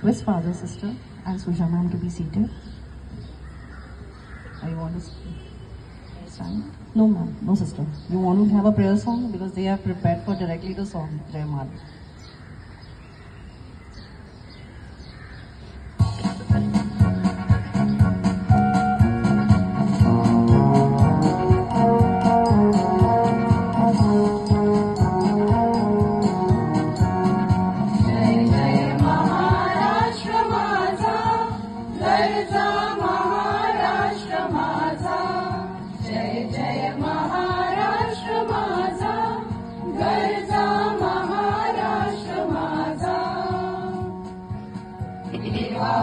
request Father, Sister, and Suja ma'am to be seated. I want to stand. No ma'am, no sister. You want to have a prayer song because they are prepared for directly the song Jaimal.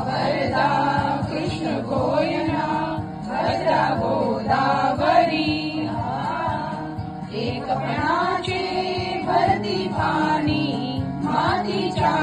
Varada Krishna Koyna Bhadra Godavari एकपणाचे भरती पाणी मातीच्या